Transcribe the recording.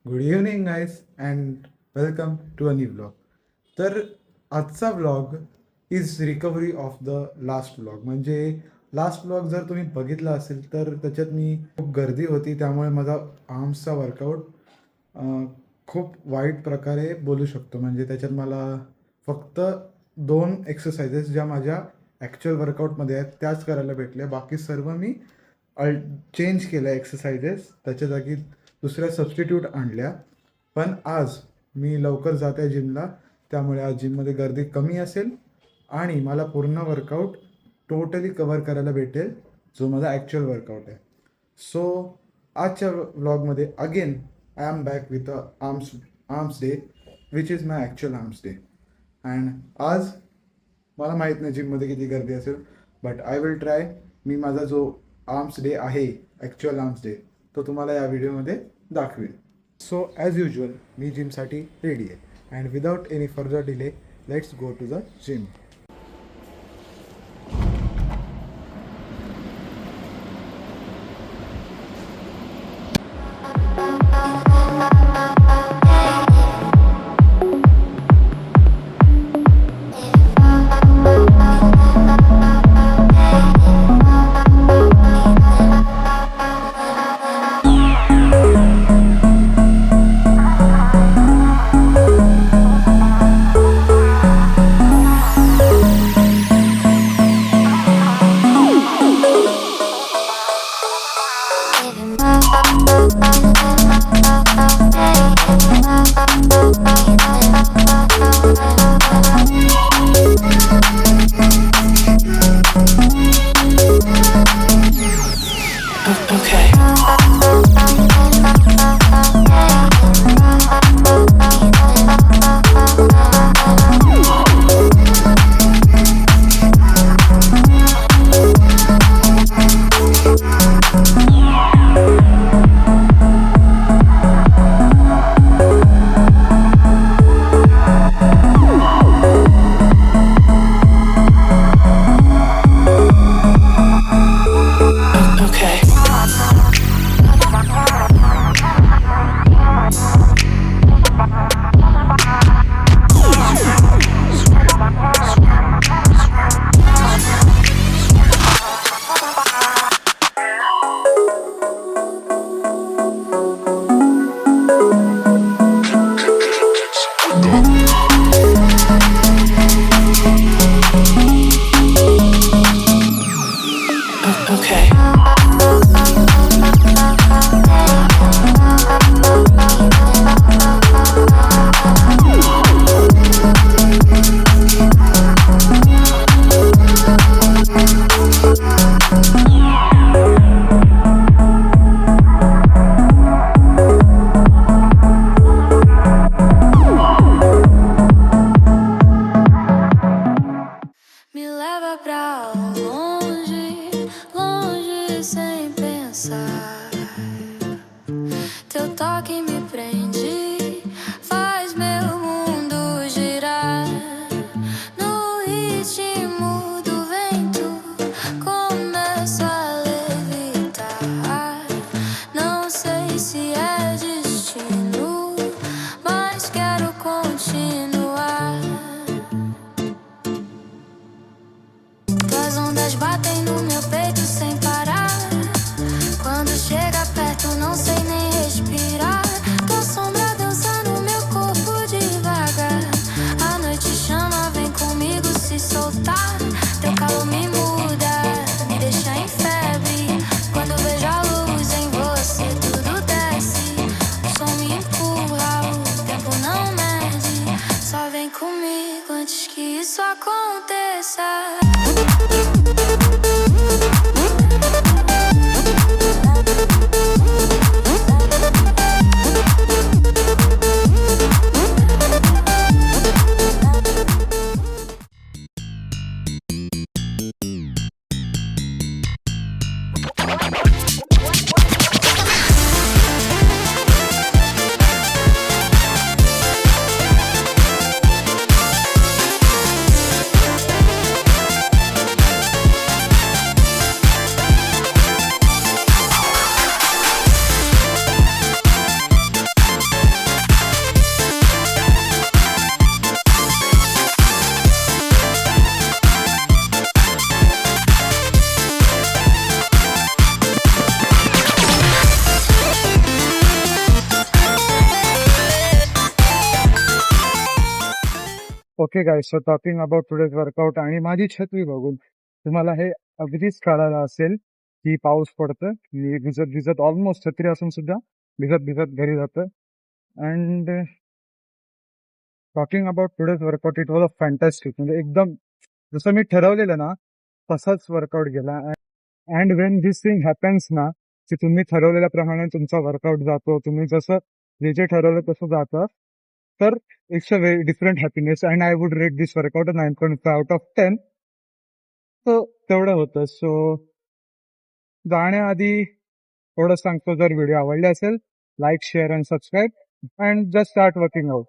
Good evening guys and welcome to a new blog. तर आजचा blog is recovery of the last blog. म्हणजे last blog जर तुम्ही बघितला असेल तर त्याच्यात मी खूप गर्दी होती, त्यामुळे माझा आर्म्सचा वर्कआउट खूप वाईट प्रकारे बोलू शकतो. म्हणजे त्याच्यात मला फक्त 2 एक्सरसाइजेस ज्या माझ्या ॲक्च्युअल वर्कआउटमध्ये आहेत त्याच करायला भेटल्या. बाकी सर्व मी चेंज केल्या एक्सरसाइजेस, त्याच्या जागी दुसऱ्या सबस्टिट्यूट आणल्या. पण आज मी लवकर जात आहे जिमला, त्यामुळे आज जिममध्ये गर्दी कमी असेल आणि मला पूर्ण वर्कआउट टोटली कवर करायला भेटेल, जो माझा ॲक्च्युअल वर्कआउट आहे. सो आजच्या व्लॉगमध्ये again I am back with a arms day which is my actual arms day. And आज मला माहीत नाही जिममध्ये किती गर्दी असेल, बट आय विल ट्राय. मी माझा जो आर्म्स डे आहे, ॲक्च्युअल आर्म्स डे, तो तुम्हाला या व्हिडिओमध्ये दाखवेल. सो ॲज युजल मी जिमसाठी रेडी आहे and without any further delay let's go to the gym. Quando chega perto não sei nem respirar. Okay guys, so talking about today's workout आणि माझी छत्री बघून तुम्हाला हे अगदीच कळालं असेल की पाऊस पडतं. मी भिजत भिजत ऑलमोस्ट छत्री असून सुद्धा भिजत भिजत घरी जातं. And talking about today's workout, it was a fantastic. म्हणजे एकदम जसं मी ठरवलेलं ना तसाच वर्कआउट गेला. And Wien this thing happens ना, की तुम्ही ठरवलेल्याप्रमाणे तुमचा वर्कआउट जातो, तुम्ही जसं जे जे ठरवलं तसं जातं, तर it's a very different happiness. And I would rate this workout 9.5 out of 10. So तेवढं होतं. सो जाण्याआधी थोडं सांगतो, जर व्हिडिओ आवडले असेल, like share and subscribe and just start working out.